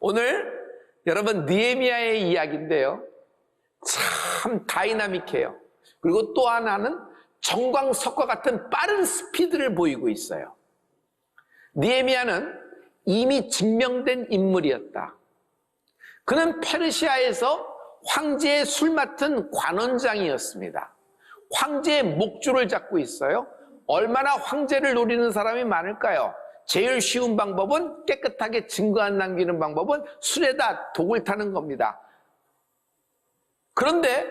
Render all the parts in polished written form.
오늘 여러분 느헤미야의 이야기인데요, 참 다이나믹해요. 그리고 또 하나는 정광석과 같은 빠른 스피드를 보이고 있어요. 느헤미야는 이미 증명된 인물이었다. 그는 페르시아에서 황제의 술 맡은 관원장이었습니다. 황제의 목줄을 잡고 있어요. 얼마나 황제를 노리는 사람이 많을까요? 제일 쉬운 방법은, 깨끗하게 증거 안 남기는 방법은 술에다 독을 타는 겁니다. 그런데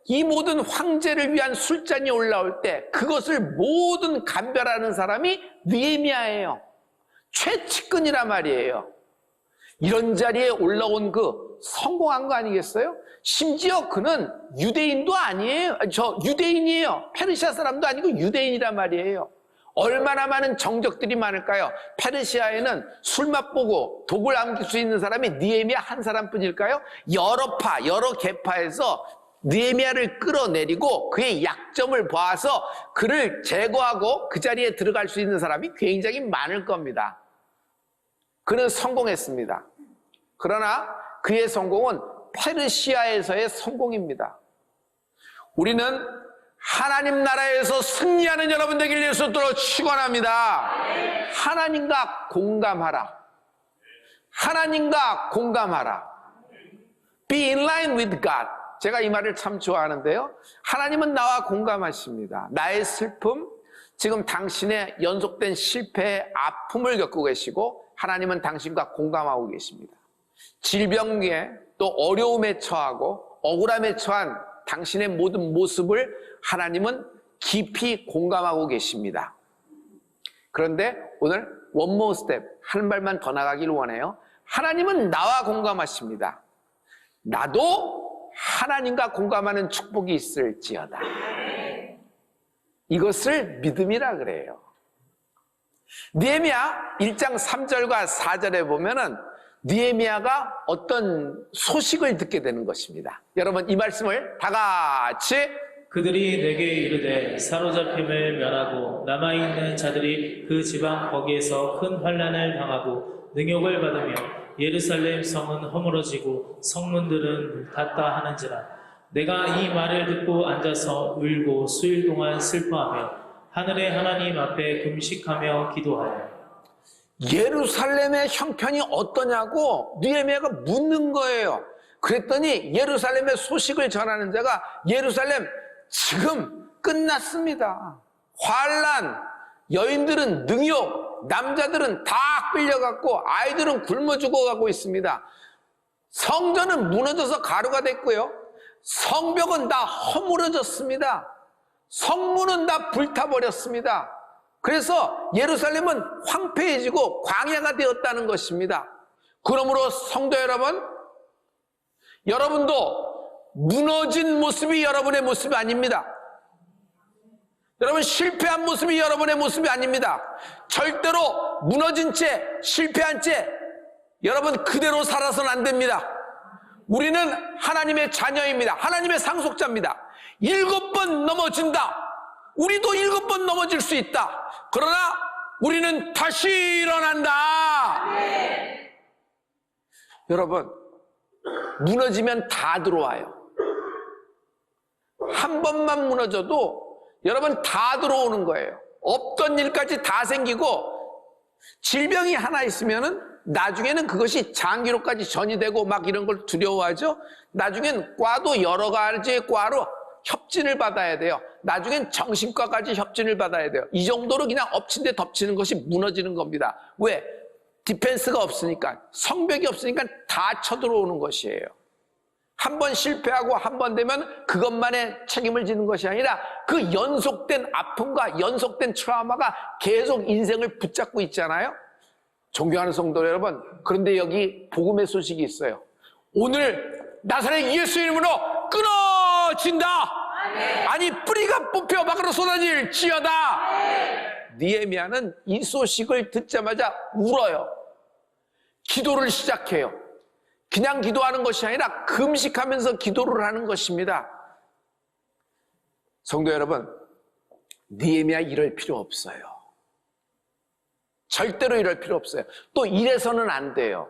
이 모든 황제를 위한 술잔이 올라올 때 그것을 모든 감별하는 사람이 느헤미야예요. 최측근이란 말이에요. 이런 자리에 올라온 그 성공한 거 아니겠어요? 심지어 그는 유대인도 아니에요. 유대인이에요. 페르시아 사람도 아니고 유대인이란 말이에요. 얼마나 많은 정적들이 많을까요? 페르시아에는 술 맛보고 독을 안길 수 있는 사람이 느헤미야 한 사람뿐일까요? 여러 계파에서 느헤미야를 끌어내리고 그의 약점을 봐서 그를 제거하고 그 자리에 들어갈 수 있는 사람이 굉장히 많을 겁니다. 그는 성공했습니다. 그러나 그의 성공은 페르시아에서의 성공입니다. 우리는 하나님 나라에서 승리하는 여러분 되길 예수 이름으로 축원합니다. 하나님과 공감하라. 하나님과 공감하라. Be in line with God. 제가 이 말을 참 좋아하는데요, 하나님은 나와 공감하십니다. 나의 슬픔, 지금 당신의 연속된 실패의 아픔을 겪고 계시고 하나님은 당신과 공감하고 계십니다. 질병에 또 어려움에 처하고 억울함에 처한 당신의 모든 모습을 하나님은 깊이 공감하고 계십니다. 그런데 오늘 one more step, 한 발만 더 나가기를 원해요. 하나님은 나와 공감하십니다. 나도 하나님과 공감하는 축복이 있을지어다. 이것을 믿음이라 그래요. 느헤미야 1장 3절과 4절에 보면은 느헤미야가 어떤 소식을 듣게 되는 것입니다. 여러분 이 말씀을 다 같이, 그들이 내게 이르되 사로잡힘을 면하고 남아있는 자들이 그 지방 거기에서 큰 환난을 당하고 능욕을 받으며 예루살렘 성은 허물어지고 성문들은 닫다 하는지라. 내가 이 말을 듣고 앉아서 울고 수일 동안 슬퍼하며 하늘의 하나님 앞에 금식하며 기도하여. 예루살렘의 형편이 어떠냐고 느헤미야가 묻는 거예요. 그랬더니 예루살렘의 소식을 전하는 자가, 예루살렘 지금 끝났습니다. 환난, 여인들은 능욕, 남자들은 다 끌려갔고 아이들은 굶어 죽어가고 있습니다. 성전은 무너져서 가루가 됐고요, 성벽은 다 허물어졌습니다. 성문은 다 불타버렸습니다. 그래서 예루살렘은 황폐해지고 광야가 되었다는 것입니다. 그러므로 성도 여러분, 여러분도 무너진 모습이 여러분의 모습이 아닙니다. 여러분 실패한 모습이 여러분의 모습이 아닙니다. 절대로 무너진 채, 실패한 채 여러분 그대로 살아서는 안 됩니다. 우리는 하나님의 자녀입니다. 하나님의 상속자입니다. 7번 넘어진다. 우리도 7번 넘어질 수 있다. 그러나 우리는 다시 일어난다. 네. 여러분, 무너지면 다 들어와요. 한 번만 무너져도 여러분 다 들어오는 거예요. 없던 일까지 다 생기고, 질병이 하나 있으면은 나중에는 그것이 장기로까지 전이되고 막 이런 걸 두려워하죠. 나중엔 과도 여러 가지 과로 협진을 받아야 돼요. 나중엔 정신과까지 협진을 받아야 돼요. 이 정도로 그냥 엎친 데 덮치는 것이 무너지는 겁니다. 왜? 디펜스가 없으니까, 성벽이 없으니까 다 쳐들어오는 것이에요. 한 번 실패하고 한 번 되면 그것만의 책임을 지는 것이 아니라 그 연속된 아픔과 연속된 트라우마가 계속 인생을 붙잡고 있잖아요. 존경하는 성도 여러분, 그런데 여기 복음의 소식이 있어요. 오늘 나사렛 예수 이름으로 끊어진다. 아니 뿌리가 뽑혀 밖으로 쏟아질지어다. 느헤미야는 이 소식을 듣자마자 울어요. 기도를 시작해요. 그냥 기도하는 것이 아니라 금식하면서 기도를 하는 것입니다. 성도 여러분, 느헤미야 이럴 필요 없어요. 절대로 이럴 필요 없어요. 또 이래서는 안 돼요.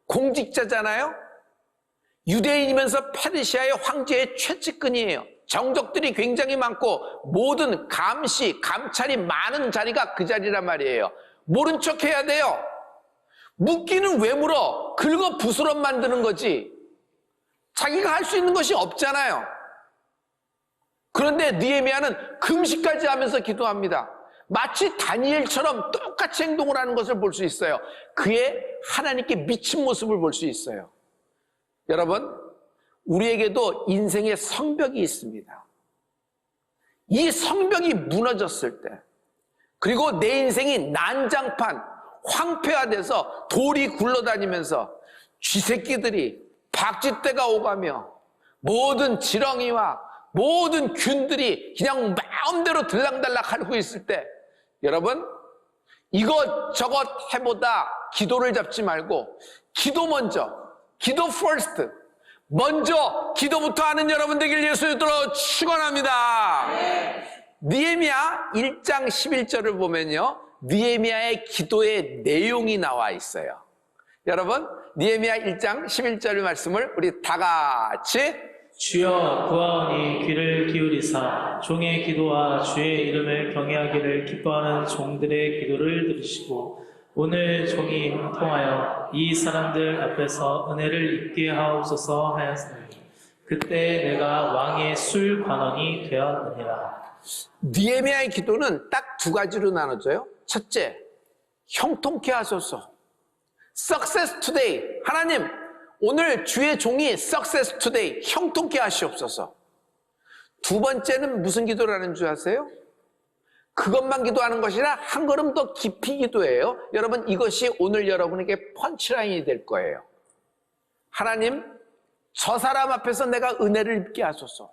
공직자잖아요. 유대인이면서 페르시아의 황제의 최측근이에요. 정적들이 굉장히 많고 모든 감시, 감찰이 많은 자리가 그 자리란 말이에요. 모른 척 해야 돼요. 묻기는 왜 물어? 긁어 부스럼 만드는 거지. 자기가 할 수 있는 것이 없잖아요. 그런데 느헤미야는 금식까지 하면서 기도합니다. 마치 다니엘처럼 똑같이 행동을 하는 것을 볼 수 있어요. 그의 하나님께 미친 모습을 볼 수 있어요. 여러분, 우리에게도 인생의 성벽이 있습니다. 이 성벽이 무너졌을 때, 그리고 내 인생이 난장판, 황폐화돼서 돌이 굴러다니면서 쥐새끼들이 박쥐떼가 오가며 모든 지렁이와 모든 균들이 그냥 마음대로 들락달락 하고 있을 때, 여러분, 이것저것 해보다 기도를 잡지 말고 기도 먼저, 기도 first, 먼저 기도부터 하는 여러분 되길 예수님으로 축원합니다. 느헤미야 1장 11절을 보면요, 느헤미야의 기도의 내용이 나와 있어요. 여러분, 느헤미야 1장 11절 말씀을 우리 다 같이 주여 구하오니 귀를 기울이사 종의 기도와 주의 이름을 경외하기를 기뻐하는 종들의 기도를 들으시고 오늘 종이 통하여 이 사람들 앞에서 은혜를 입게 하옵소서 하였으니 그때 내가 왕의 술 관원이 되었느니라. 느헤미야의 기도는 딱 두 가지로 나눠져요. 첫째, 형통케 하소서. Success today. 하나님, 오늘 주의 종이 Success today. 형통케 하시옵소서. 두 번째는 무슨 기도를 하는 줄 아세요? 그것만 기도하는 것이라 한 걸음 더 깊이 기도해요. 여러분, 이것이 오늘 여러분에게 펀치라인이 될 거예요. 하나님, 저 사람 앞에서 내가 은혜를 입게 하소서.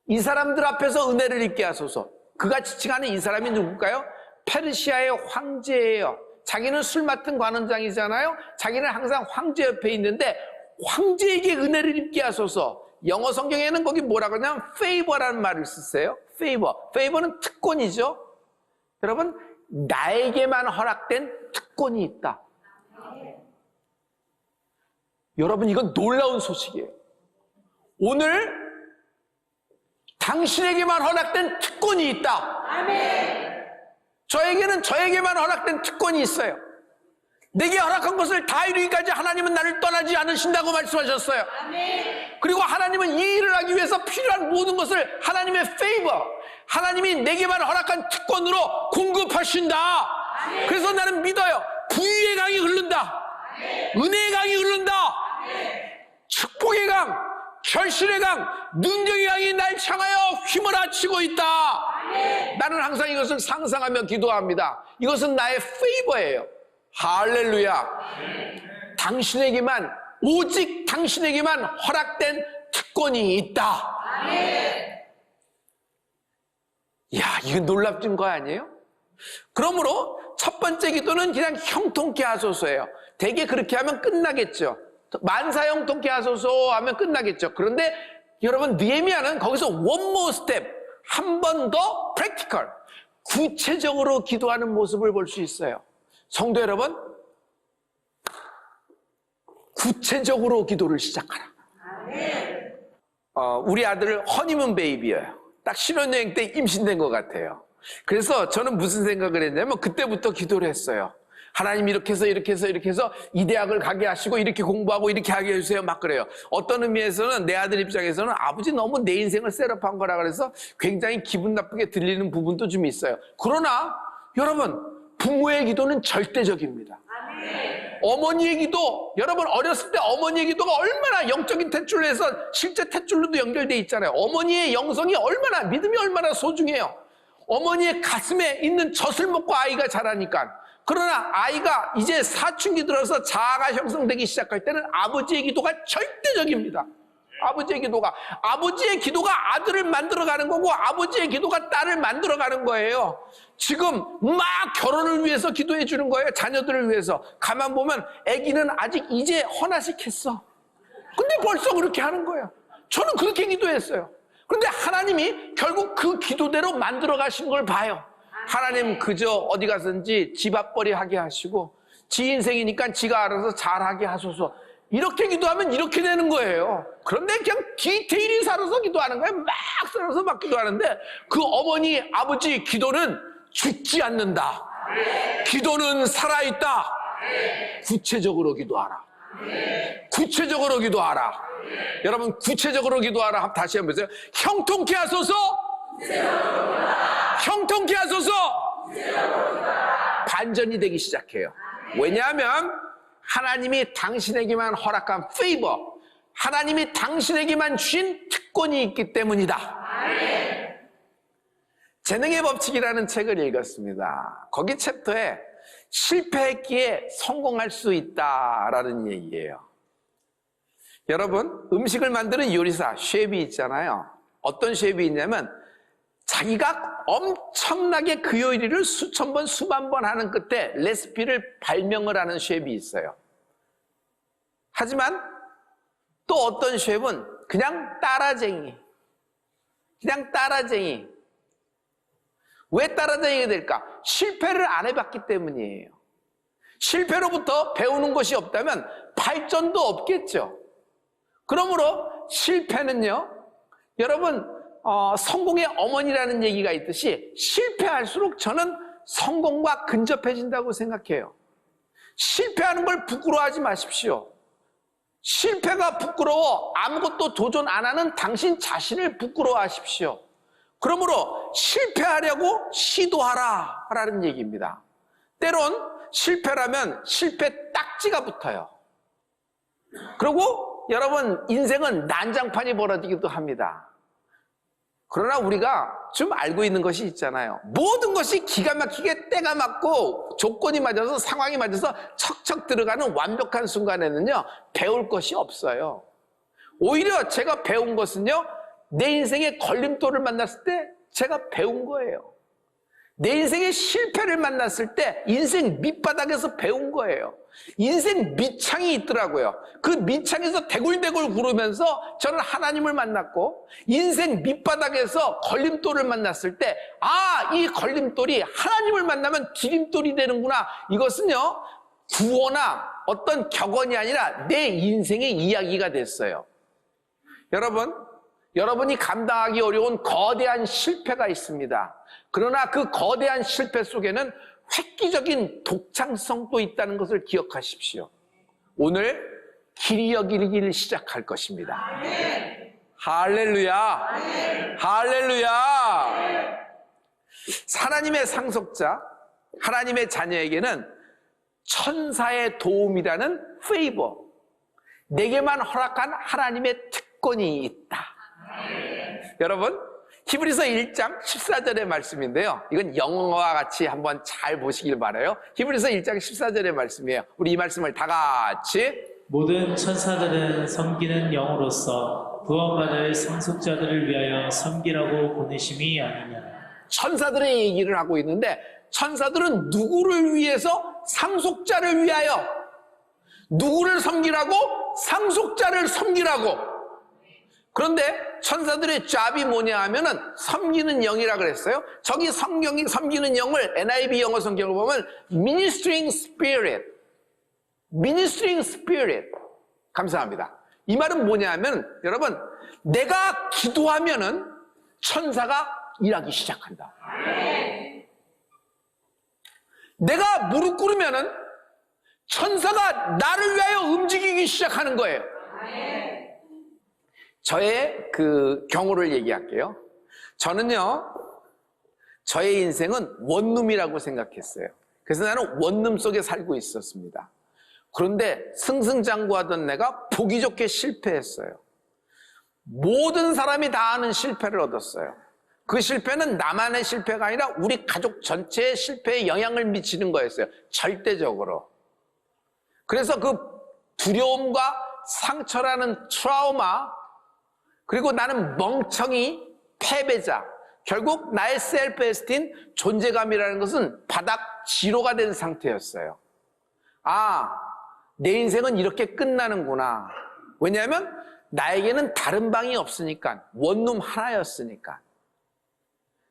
이 사람들 앞에서 은혜를 입게 하소서. 그가 지칭하는 이 사람이 누굴까요? 페르시아의 황제예요. 자기는 술 맡은 관원장이잖아요. 자기는 항상 황제 옆에 있는데 황제에게 은혜를 입게 하소서. 영어 성경에는 거기 뭐라고 하냐면 favor라는 말을 쓰세요. favor는 특권이죠. 여러분, 나에게만 허락된 특권이 있다. 여러분, 이건 놀라운 소식이에요. 오늘 당신에게만 허락된 특권이 있다. 저에게만 허락된 특권이 있어요. 내게 허락한 것을 다 이루기까지 하나님은 나를 떠나지 않으신다고 말씀하셨어요. 그리고 하나님은 이 일을 하기 위해서 필요한 모든 것을 하나님의 favor, 하나님이 내게만 허락한 특권으로 공급하신다. 그래서 나는 믿어요. 부유의 강이 흐른다. 은혜의 강이 흐른다. 축복의 강, 결실의 강, 능력의 강이 날 향하여 휘몰아치고 있다. 나는 항상 이것을 상상하며 기도합니다. 이것은 나의 페이버예요. 할렐루야. 당신에게만, 오직 당신에게만 허락된 특권이 있다. 이야, 이거 놀랍진 거 아니에요? 그러므로 첫 번째 기도는 그냥 형통케 하소서예요. 대개 그렇게 하면 끝나겠죠. 만사 형통케 하소서 하면 끝나겠죠. 그런데 여러분, 느헤미야는 거기서 one more step, 한 번 더 practical, 구체적으로 기도하는 모습을 볼 수 있어요. 성도 여러분, 구체적으로 기도를 시작하라. 우리 아들 허니문 베이비예요. 딱 신혼여행 때 임신된 것 같아요. 그래서 저는 무슨 생각을 했냐면 그때부터 기도를 했어요. 하나님 이렇게 해서 이 대학을 가게 하시고 이렇게 공부하고 이렇게 하게 해주세요. 막 그래요. 어떤 의미에서는 내 아들 입장에서는 아버지 너무 내 인생을 셋업한 거라 그래서 굉장히 기분 나쁘게 들리는 부분도 좀 있어요. 그러나 여러분, 부모의 기도는 절대적입니다. 어머니의 기도, 여러분 어렸을 때 어머니의 기도가 얼마나 영적인 탯줄로 해서 실제 탯줄로도 연결돼 있잖아요. 어머니의 영성이 얼마나, 믿음이 얼마나 소중해요. 어머니의 가슴에 있는 젖을 먹고 아이가 자라니까. 그러나 아이가 이제 사춘기 들어서 자아가 형성되기 시작할 때는 아버지의 기도가 절대적입니다. 아버지의 기도가 아들을 만들어가는 거고 아버지의 기도가 딸을 만들어가는 거예요. 지금 막 결혼을 위해서 기도해 주는 거예요. 자녀들을 위해서. 가만 보면 아기는 아직 이제 헌화식 했어. 근데 벌써 그렇게 하는 거예요. 저는 그렇게 기도했어요. 그런데 하나님이 결국 그 기도대로 만들어 가신 걸 봐요. 하나님 그저 어디 가든지 집 앞벌이 하게 하시고 지 인생이니까 지가 알아서 잘하게 하소서. 이렇게 기도하면 이렇게 되는 거예요. 그런데 그냥 디테일이 살아서 기도하는 거예요. 막 살아서 막 기도하는데 그 어머니, 아버지 기도는 죽지 않는다. 기도는 살아있다. 구체적으로 기도하라. 구체적으로 기도하라. 여러분, 구체적으로 기도하라. 다시 한번 보세요. 형통케 하소서. 형통케 하소서. 반전이 되기 시작해요. 왜냐하면 하나님이 당신에게만 허락한 페이버, 하나님이 당신에게만 주신 특권이 있기 때문이다. 재능의 법칙이라는 책을 읽었습니다. 거기 챕터에 실패했기에 성공할 수 있다라는 얘기예요. 여러분, 음식을 만드는 요리사 셰프이 있잖아요. 어떤 셰프이 있냐면 자기가 엄청나게 그 요리를 수천 번, 수만 번 하는 끝에 레시피를 발명을 하는 셰프이 있어요. 하지만 또 어떤 셰프는 그냥 따라쟁이. 그냥 따라쟁이. 왜 따라쟁이가 될까? 실패를 안 해봤기 때문이에요. 실패로부터 배우는 것이 없다면 발전도 없겠죠. 그러므로 실패는요, 여러분, 성공의 어머니라는 얘기가 있듯이 실패할수록 저는 성공과 근접해진다고 생각해요. 실패하는 걸 부끄러워하지 마십시오. 실패가 부끄러워 아무것도 도전 안 하는 당신 자신을 부끄러워하십시오. 그러므로 실패하려고 시도하라 라는 얘기입니다. 때론 실패라면 실패 딱지가 붙어요. 그리고 여러분, 인생은 난장판이 벌어지기도 합니다. 그러나 우리가 좀 알고 있는 것이 있잖아요. 모든 것이 기가 막히게 때가 맞고 조건이 맞아서 상황이 맞아서 척척 들어가는 완벽한 순간에는요, 배울 것이 없어요. 오히려 제가 배운 것은요, 내 인생의 걸림돌을 만났을 때 제가 배운 거예요. 내 인생의 실패를 만났을 때 인생 밑바닥에서 배운 거예요. 인생 밑창이 있더라고요. 그 밑창에서 대굴대굴 구르면서 저는 하나님을 만났고, 인생 밑바닥에서 걸림돌을 만났을 때, 아, 이 걸림돌이 하나님을 만나면 디딤돌이 되는구나. 이것은요, 구호나 어떤 격언이 아니라 내 인생의 이야기가 됐어요. 여러분이 감당하기 어려운 거대한 실패가 있습니다. 그러나 그 거대한 실패 속에는 획기적인 독창성도 있다는 것을 기억하십시오. 오늘 길이 여기기를 시작할 것입니다. 할렐루야! 할렐루야! 하나님의 상속자, 하나님의 자녀에게는 천사의 도움이라는 페이버, 내게만 허락한 하나님의 특권이 있다. 여러분, 히브리서 1장 14절의 말씀인데요. 이건 영어와 같이 한번 잘 보시길 바라요. 히브리서 1장 14절의 말씀이에요. 우리 이 말씀을 다 같이. 모든 천사들은 섬기는 영으로서 구원받을 상속자들을 위하여 섬기라고 보내심이 아니냐. 천사들의 얘기를 하고 있는데, 천사들은 누구를 위해서? 상속자를 위하여. 누구를 섬기라고? 상속자를 섬기라고. 그런데 천사들의 잡이 뭐냐 하면은 섬기는 영이라 그랬어요. 저기 성경이 섬기는 영을 NIV 영어 성경을 보면 ministering spirit. 감사합니다. 이 말은 뭐냐 하면, 여러분, 내가 기도하면은 천사가 일하기 시작한다. 내가 무릎 꿇으면은 천사가 나를 위하여 움직이기 시작하는 거예요. 저의 그 경우를 얘기할게요. 저는요, 저의 인생은 원룸이라고 생각했어요. 그래서 나는 원룸 속에 살고 있었습니다. 그런데 승승장구하던 내가 보기 좋게 실패했어요. 모든 사람이 다 아는 실패를 얻었어요. 그 실패는 나만의 실패가 아니라 우리 가족 전체의 실패에 영향을 미치는 거였어요. 절대적으로. 그래서 그 두려움과 상처라는 트라우마, 그리고 나는 멍청이, 패배자, 결국 나의 셀프 에스틴, 존재감이라는 것은 바닥 지로가 된 상태였어요. 아, 내 인생은 이렇게 끝나는구나. 왜냐하면 나에게는 다른 방이 없으니까, 원룸 하나였으니까.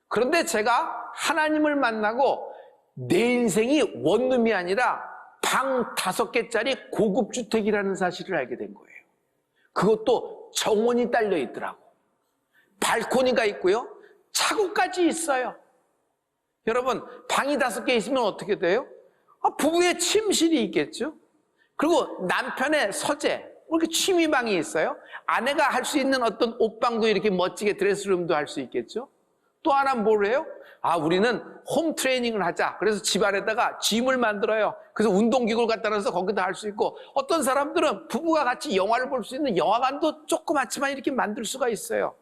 그런데 제가 하나님을 만나고 내 인생이 원룸이 아니라 방 5개짜리 고급 주택이라는 사실을 알게 된 거예요. 그것도 정원이 딸려 있더라고. 발코니가 있고요, 차고까지 있어요. 여러분, 방이 5개 있으면 어떻게 돼요? 부부의 침실이 있겠죠. 그리고 남편의 서재, 이렇게 취미방이 있어요. 아내가 할 수 있는 어떤 옷방도 이렇게 멋지게 드레스룸도 할 수 있겠죠. 또 하나 뭘 해요? 우리는 홈 트레이닝을 하자. 그래서 집안에다가 짐을 만들어요. 그래서 운동기구를 갖다 놔서 거기다 할 수 있고, 어떤 사람들은 부부가 같이 영화를 볼 수 있는 영화관도 조그맣지만 이렇게 만들 수가 있어요.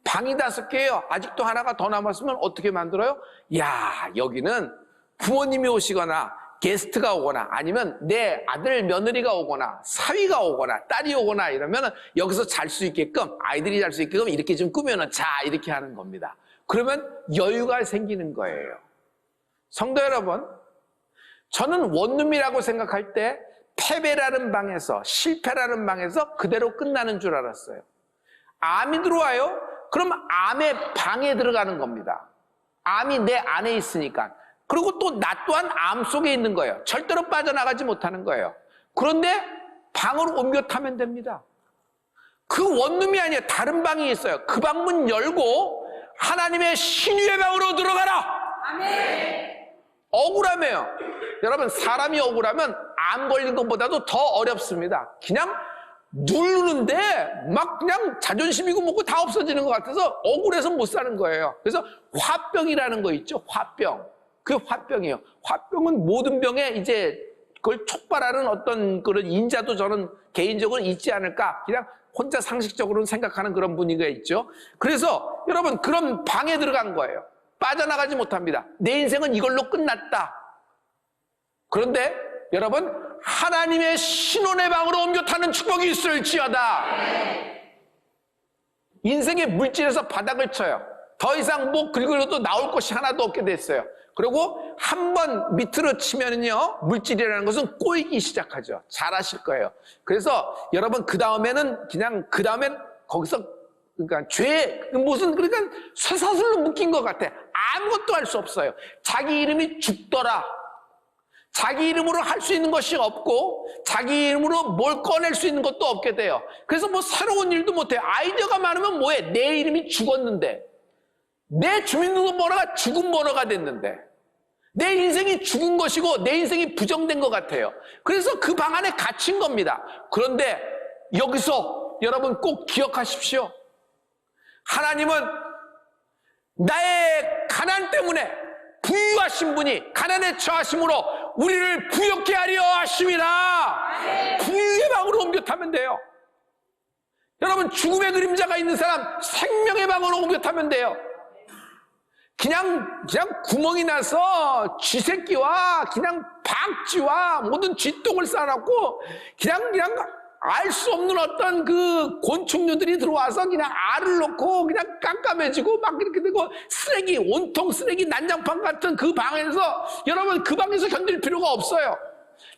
방이 5개예요. 아직도 하나가 더 남았으면 어떻게 만들어요? 야, 여기는 부모님이 오시거나 게스트가 오거나 아니면 내 아들 며느리가 오거나 사위가 오거나 딸이 오거나 이러면 여기서 잘 수 있게끔, 아이들이 잘 수 있게끔 이렇게 좀 꾸며놓자, 이렇게 하는 겁니다. 그러면 여유가 생기는 거예요. 성도 여러분, 저는 원룸이라고 생각할 때 패배라는 방에서, 실패라는 방에서 그대로 끝나는 줄 알았어요. 암이 들어와요? 그럼 암의 방에 들어가는 겁니다. 암이 내 안에 있으니까. 그리고 또 나 또한 암 속에 있는 거예요. 절대로 빠져나가지 못하는 거예요. 그런데 방으로 옮겨 타면 됩니다. 그 원룸이 아니에요. 다른 방이 있어요. 그 방문 열고 하나님의 신유의 방으로 들어가라. 아멘. 억울하며요. 여러분, 사람이 억울하면 암 걸린 것보다도 더 어렵습니다. 그냥 누르는데 막 그냥 자존심이고 뭐고 다 없어지는 것 같아서 억울해서 못 사는 거예요. 그래서 화병이라는 거 있죠. 화병. 그게 화병이에요. 화병은 모든 병에 이제 그걸 촉발하는 어떤 그런 인자도 저는 개인적으로 있지 않을까, 그냥 혼자 상식적으로는 생각하는 그런 분위기가 있죠. 그래서 여러분, 그런 방에 들어간 거예요. 빠져나가지 못합니다. 내 인생은 이걸로 끝났다. 그런데 여러분, 하나님의 신혼의 방으로 옮겨 타는 축복이 있을지어다. 인생의 물질에서 바닥을 쳐요. 더 이상 뭐 긁어도 나올 것이 하나도 없게 됐어요. 그리고 한번 밑으로 치면은요, 물질이라는 것은 꼬이기 시작하죠. 잘 아실 거예요. 그래서 여러분, 그 다음엔 거기서, 그러니까 그러니까 쇠사슬로 묶인 것 같아. 아무것도 할 수 없어요. 자기 이름이 죽더라. 자기 이름으로 할 수 있는 것이 없고, 자기 이름으로 뭘 꺼낼 수 있는 것도 없게 돼요. 그래서 뭐 새로운 일도 못해요. 아이디어가 많으면 뭐해? 내 이름이 죽었는데, 내 주민등록번호가 죽은 번호가 됐는데, 내 인생이 죽은 것이고 내 인생이 부정된 것 같아요. 그래서 그 방 안에 갇힌 겁니다. 그런데 여기서 여러분 꼭 기억하십시오. 하나님은 나의 가난 때문에 부유하신 분이 가난에 처하심으로 우리를 부욕케 하려 하심이라. 부유의 방으로 옮겨 타면 돼요. 여러분, 죽음의 그림자가 있는 사람 생명의 방으로 옮겨 타면 돼요. 그냥 구멍이 나서 쥐새끼와 그냥 박쥐와 모든 쥐똥을 쌓아놓고 그냥 알 수 없는 어떤 그 곤충류들이 들어와서 그냥 알을 놓고 그냥 깜깜해지고 막 이렇게 되고, 쓰레기, 온통 쓰레기 난장판 같은 그 방에서, 여러분, 그 방에서 견딜 필요가 없어요.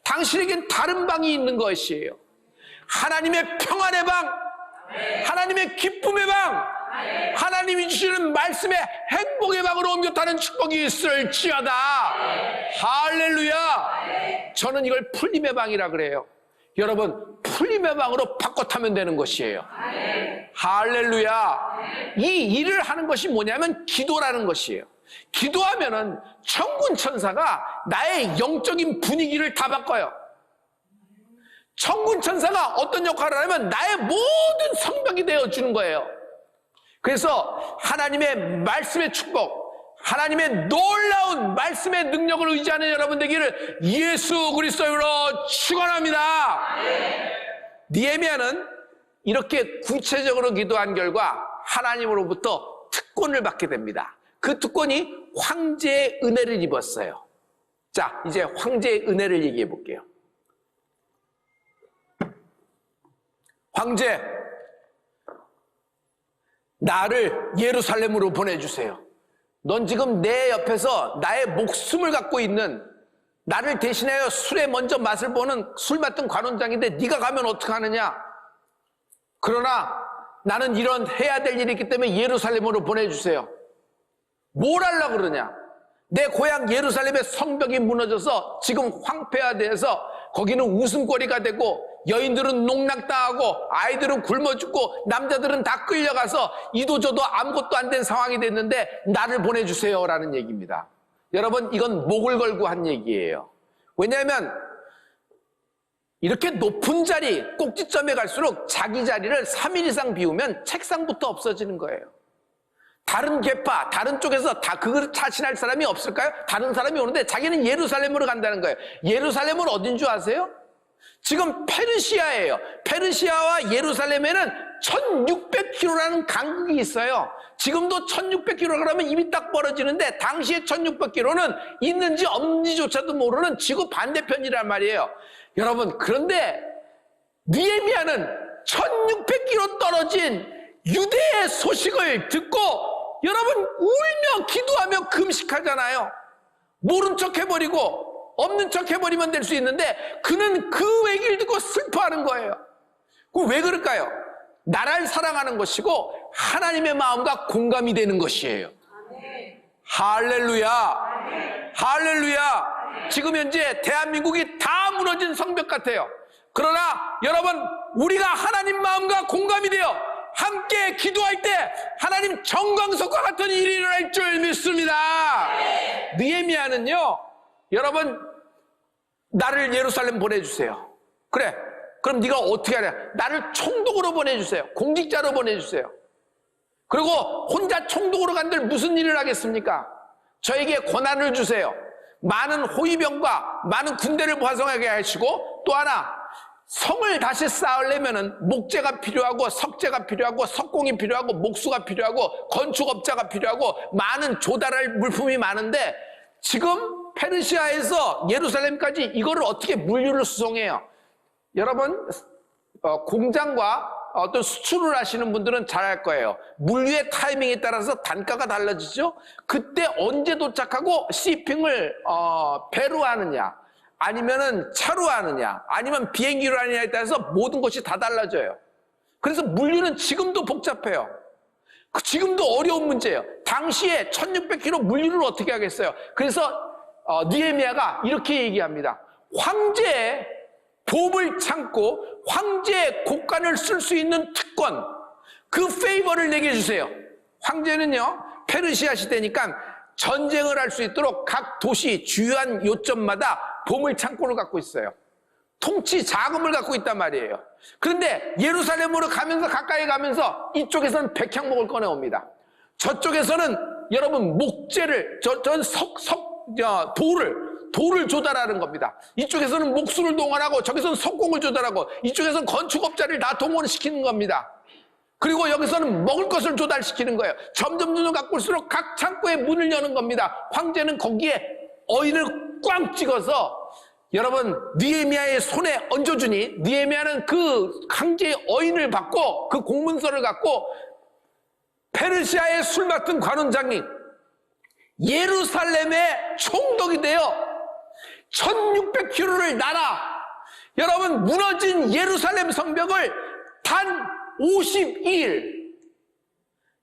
당신에겐 다른 방이 있는 것이에요. 하나님의 평안의 방, 하나님의 기쁨의 방, 하나님이 주시는 말씀의 행복의 방으로 옮겨 타는 축복이 있을지어다. 할렐루야. 저는 이걸 풀림의 방이라 그래요. 여러분, 풀림의 방으로 바꿔 타면 되는 것이에요. 할렐루야. 이 일을 하는 것이 뭐냐면 기도라는 것이에요. 기도하면은 천군 천사가 나의 영적인 분위기를 다 바꿔요. 천군 천사가 어떤 역할을 하냐면 나의 모든 성벽이 되어주는 거예요. 그래서 하나님의 말씀의 축복, 하나님의 놀라운 말씀의 능력을 의지하는 여러분 되기를 예수 그리스도로 축원합니다. 느헤미야는 이렇게 구체적으로 기도한 결과 하나님으로부터 특권을 받게 됩니다. 그 특권이 황제의 은혜를 입었어요. 자, 이제 황제의 은혜를 얘기해 볼게요. 황제, 나를 예루살렘으로 보내주세요. 넌 지금 내 옆에서 나의 목숨을 갖고 있는, 나를 대신하여 술에 먼저 맛을 보는 술 맡은 관원장인데 네가 가면 어떡하느냐? 그러나 나는 이런 해야 될 일이 있기 때문에 예루살렘으로 보내주세요. 뭘 하려고 그러냐? 내 고향 예루살렘의 성벽이 무너져서 지금 황폐화돼서 거기는 웃음거리가 되고 여인들은 농락당하고 아이들은 굶어 죽고 남자들은 다 끌려가서 이도저도 아무것도 안 된 상황이 됐는데 나를 보내주세요 라는 얘기입니다. 여러분, 이건 목을 걸고 한 얘기예요. 왜냐하면 이렇게 높은 자리, 꼭지점에 갈수록 자기 자리를 3일 이상 비우면 책상부터 없어지는 거예요. 다른 계파, 다른 쪽에서 다 그걸 자신할 사람이 없을까요? 다른 사람이 오는데 자기는 예루살렘으로 간다는 거예요. 예루살렘은 어딘 줄 아세요? 지금 페르시아예요. 페르시아와 예루살렘에는 1600km라는 간극이 있어요. 지금도 1600km 그러면 입이 딱 벌어지는데 당시에 1600km는 있는지 없는지조차도 모르는 지구 반대편이란 말이에요. 여러분, 그런데 느헤미야는 1600km 떨어진 유대의 소식을 듣고 여러분 울며 기도하며 금식하잖아요. 모른 척 해버리고 없는 척 해버리면 될 수 있는데 그는 그 얘기를 듣고 슬퍼하는 거예요. 그럼 왜 그럴까요? 나라를 사랑하는 것이고 하나님의 마음과 공감이 되는 것이에요. 할렐루야. 할렐루야. 지금 현재 대한민국이 다 무너진 성벽 같아요. 그러나 여러분, 우리가 하나님 마음과 공감이 되어 함께 기도할 때 하나님 정광석과 같은 일이 일어날 줄 믿습니다. 느헤미야는요, 여러분, 나를 예루살렘 보내주세요. 그래, 그럼 네가 어떻게 하냐? 나를 총독으로 보내주세요. 공직자로 보내주세요. 그리고 혼자 총독으로 간들 무슨 일을 하겠습니까? 저에게 권한을 주세요. 많은 호위병과 많은 군대를 활성하게 하시고, 또 하나, 성을 다시 쌓으려면은 목재가 필요하고 석재가 필요하고 석공이 필요하고 목수가 필요하고 건축업자가 필요하고 많은 조달할 물품이 많은데 지금 페르시아에서 예루살렘까지 이거를 어떻게 물류를 수송해요? 여러분, 공장과 어떤 수출을 하시는 분들은 잘 알 거예요. 물류의 타이밍에 따라서 단가가 달라지죠. 그때 언제 도착하고 시핑을 배로 하느냐, 아니면은 차로 하느냐, 아니면 비행기로 하느냐에 따라서 모든 것이 다 달라져요. 그래서 물류는 지금도 복잡해요. 지금도 어려운 문제예요. 당시에 1600km 물류를 어떻게 하겠어요? 그래서 느헤미야가 이렇게 얘기합니다. 황제의 봄을 참고 황제의 곡간을 쓸 수 있는 특권, 그 페이버를 내게 주세요. 황제는요, 페르시아 시대니까 전쟁을 할 수 있도록 각 도시 주요한 요점마다 보물 창고를 갖고 있어요. 통치 자금을 갖고 있단 말이에요. 그런데 예루살렘으로 가면서, 가까이 가면서 이쪽에서는 백향목을 꺼내옵니다. 저쪽에서는 여러분 목재를, 돌을 조달하는 겁니다. 이쪽에서는 목수를 동원하고 저기서는 석공을 조달하고 이쪽에서는 건축업자를 다 동원시키는 겁니다. 그리고 여기서는 먹을 것을 조달시키는 거예요. 점점 눈을 갖고 올수록 각 창고에 문을 여는 겁니다. 황제는 거기에 어인을 꽝 찍어서 여러분 느헤미야의 손에 얹어주니 느헤미야는 그 황제의 어인을 받고 그 공문서를 갖고 페르시아의 술 맡은 관원장님 예루살렘의 총독이 되어 1600km를 날아 여러분 무너진 예루살렘 성벽을 단 52일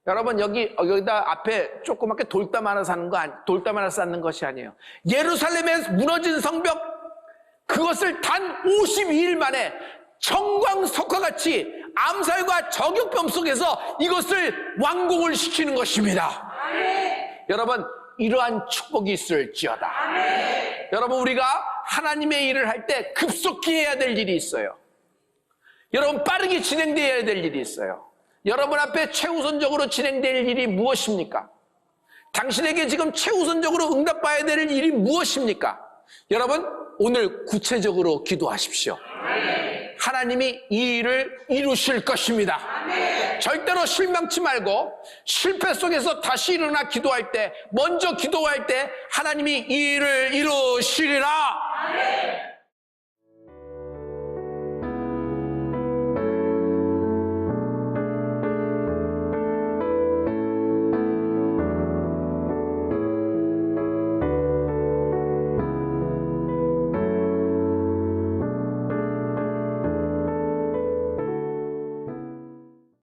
여러분 여기다 앞에 조그맣게 돌담 하나 쌓는 것이 아니에요. 예루살렘에 무너진 성벽 그것을 단 52일 만에 정광석화 같이 암살과 저격범 속에서 이것을 완공을 시키는 것입니다. 아멘. 여러분 이러한 축복이 있을지어다. 아멘. 여러분 우리가 하나님의 일을 할 때 급속히 해야 될 일이 있어요. 여러분 빠르게 진행되어야 될 일이 있어요. 여러분 앞에 최우선적으로 진행될 일이 무엇입니까? 당신에게 지금 최우선적으로 응답받아야 될 일이 무엇입니까? 여러분 오늘 구체적으로 기도하십시오. 아멘. 하나님이 이 일을 이루실 것입니다. 아멘. 절대로 실망치 말고 실패 속에서 다시 일어나 기도할 때 먼저 기도할 때 하나님이 이 일을 이루시리라. 아멘.